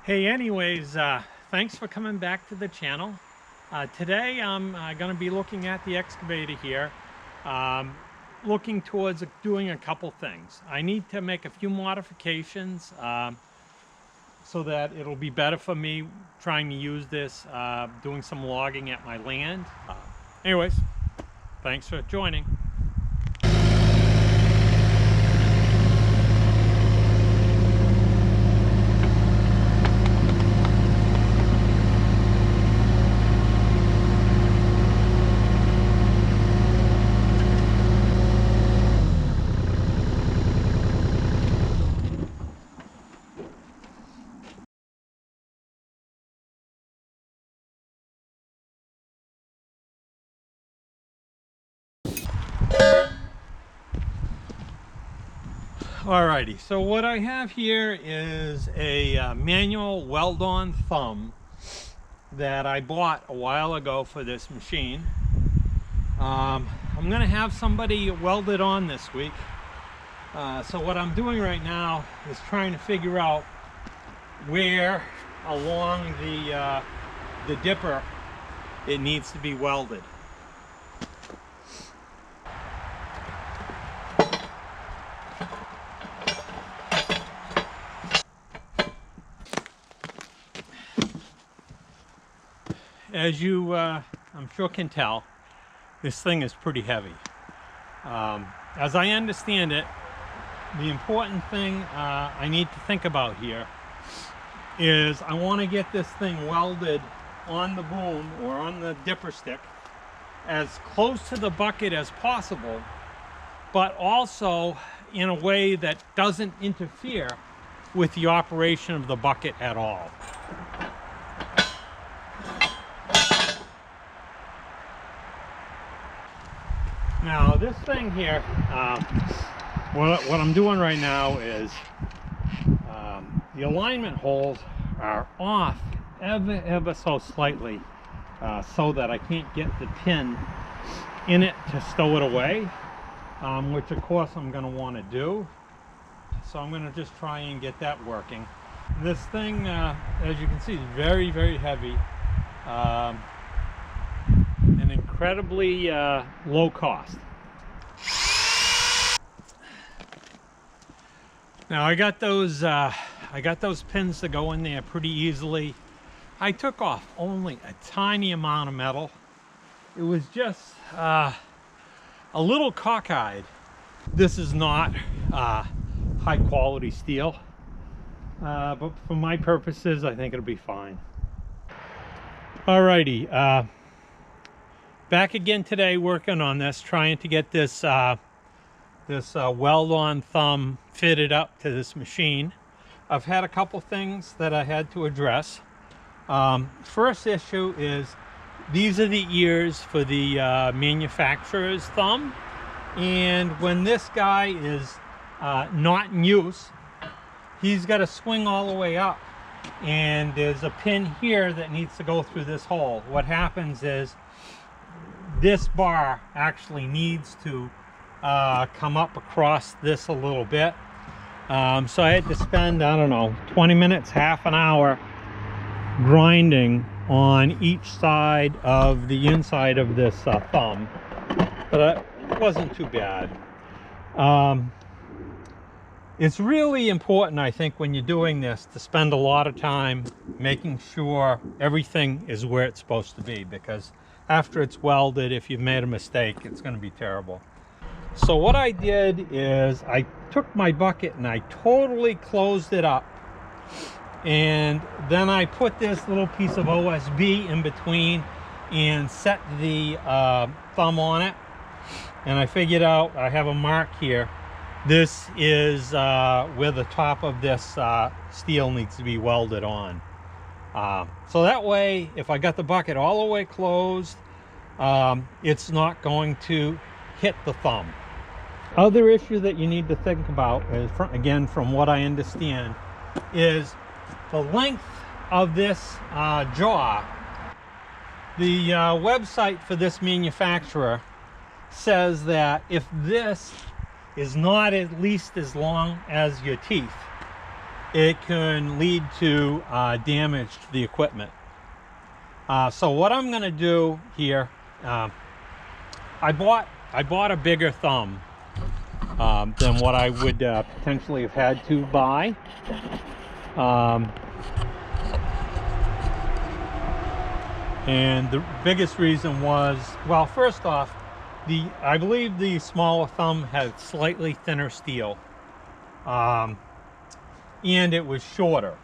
Hey, anyways, thanks for coming back to the channel. Today I'm going to be looking at the excavator here, looking towards doing a couple things. I need to make a few modifications so that it'll be better for me trying to use this, doing some logging at my land. Anyways, thanks for joining. Alrighty, so what I have here is a manual weld-on thumb that I bought a while ago for this machine. I'm going to have somebody weld it on this week. So what I'm doing right now is trying to figure out where along the dipper it needs to be welded. As you, I'm sure can tell, this thing is pretty heavy. As I understand it, the important thing I need to think about here is I want to get this thing welded on the boom or on the dipper stick as close to the bucket as possible, but also in a way that doesn't interfere with the operation of the bucket at all. Now this thing here, what I'm doing right now is the alignment holes are off ever so slightly, so that I can't get the pin in it to stow it away, which of course I'm going to want to do. So I'm going to just try and get that working. This thing, as you can see, is very, very heavy. Incredibly low cost. Now I got those pins to go in there pretty easily. I took off only a tiny amount of metal. It was just a little cockeyed. This is not high quality steel, but for my purposes I think it'll be fine. Alrighty. Back again today working on this, trying to get this weld-on thumb fitted up to this machine. I've had a couple things that I had to address. First issue is these are the ears for the manufacturer's thumb, and when this guy is not in use, he's got to swing all the way up, and there's a pin here that needs to go through this hole. What happens is this bar actually needs to come up across this a little bit. So I had to spend, I don't know, 20 minutes, half an hour grinding on each side of the inside of this thumb, but it wasn't too bad. It's really important, I think, when you're doing this to spend a lot of time making sure everything is where it's supposed to be, because after it's welded, if you've made a mistake, it's going to be terrible. So what I did is I took my bucket and I totally closed it up, and then I put this little piece of OSB in between and set the thumb on it, and I figured out I have a mark here. This is where the top of this steel needs to be welded on. So that way, if I got the bucket all the way closed, it's not going to hit the thumb. Other issue that you need to think about is, again, from what I understand, is the length of this jaw. The website for this manufacturer says that if this is not at least as long as your teeth, it can lead to damage to the equipment. So what I'm going to do here, I bought a bigger thumb than what I would potentially have had to buy. And the biggest reason was, well, first off, I believe the smaller thumb had slightly thinner steel, and it was shorter,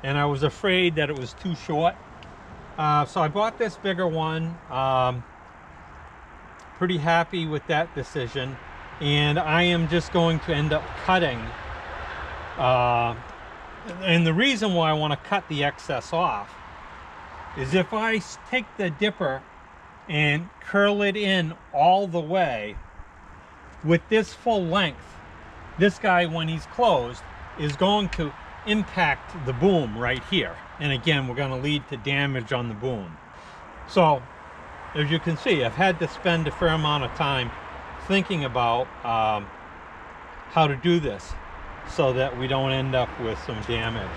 and I was afraid that it was too short. So I bought this bigger one. Pretty happy with that decision, and I am just going to end up cutting. And the reason why I want to cut the excess off is if I take the dipper and curl it in all the way with this full length, this guy, when he's closed, is going to impact the boom right here, and again we're going to lead to damage on the boom. So as you can see, I've had to spend a fair amount of time thinking about how to do this so that we don't end up with some damage.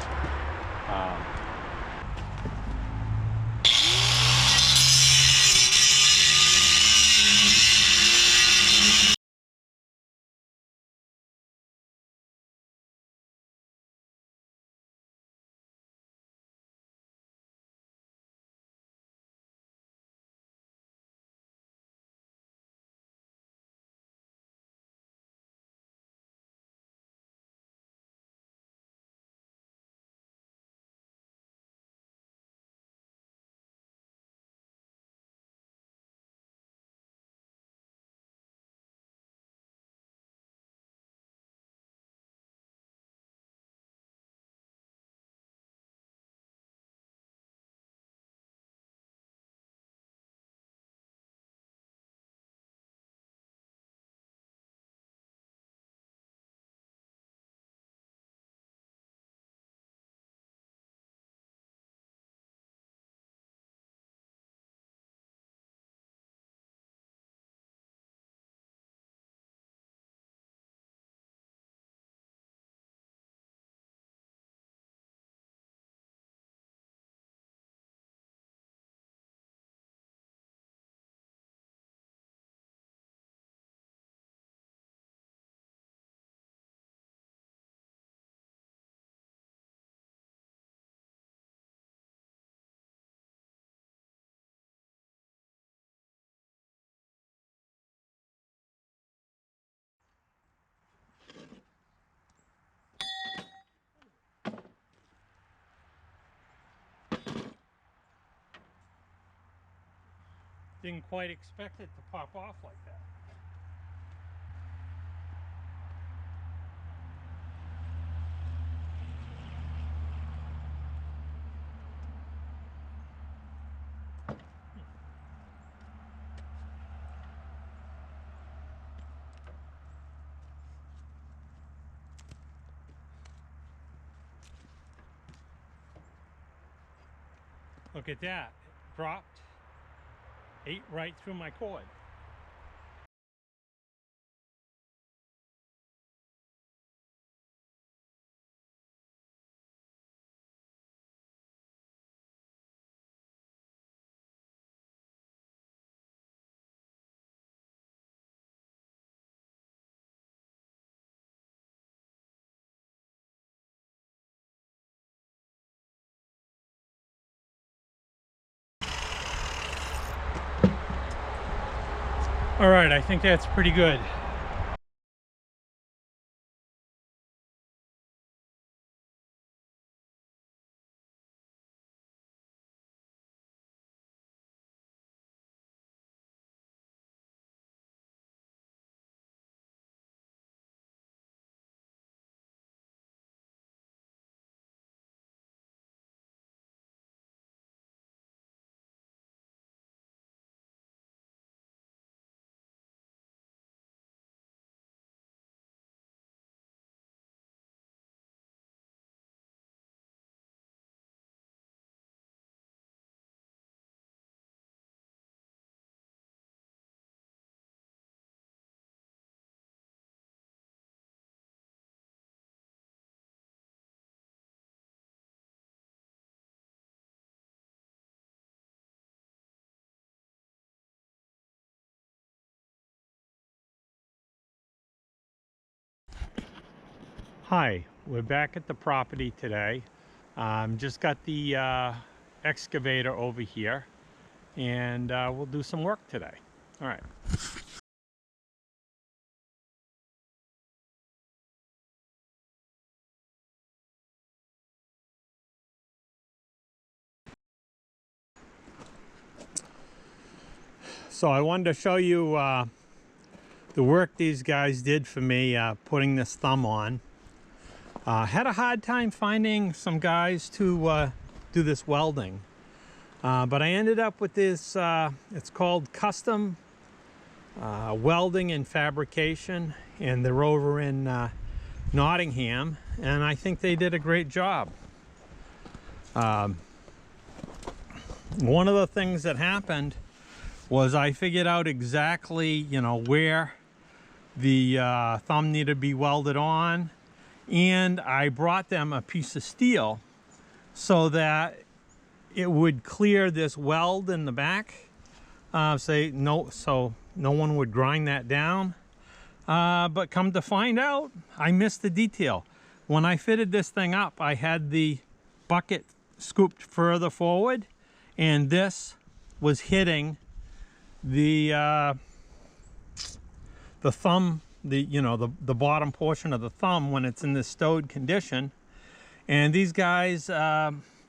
Didn't quite expect it to pop off like that. Look at that, it dropped, ate right through my cord. All right, I think that's pretty good. Hi, we're back at the property today. Just got the excavator over here, and we'll do some work today. All right. So I wanted to show you the work these guys did for me putting this thumb on. Had a hard time finding some guys to do this welding, but I ended up with this, it's called Custom Welding and Fabrication, and they're over in Nottingham, and I think they did a great job. One of the things that happened was I figured out exactly, you know, where the thumb needed to be welded on, and I brought them a piece of steel so that it would clear this weld in the back, so no one would grind that down. But come to find out, I missed the detail. When I fitted this thing up, I had the bucket scooped further forward, and this was hitting the thumb, the bottom portion of the thumb when it's in this stowed condition. And these guys,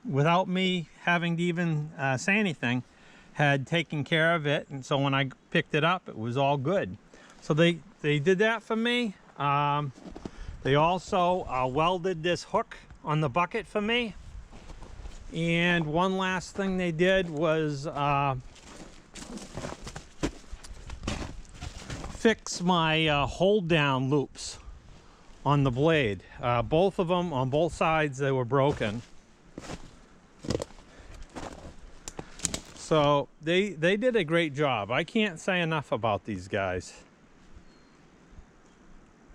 without me having to even say anything, had taken care of it, and so when I picked it up, it was all good. So they did that for me. They also welded this hook on the bucket for me. And one last thing they did was fix my hold down loops on the blade. Both of them, on both sides, they were broken. So they did a great job. I can't say enough about these guys.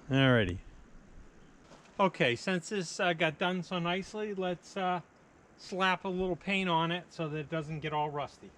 Alrighty. Okay, since this got done so nicely, let's slap a little paint on it so that it doesn't get all rusty.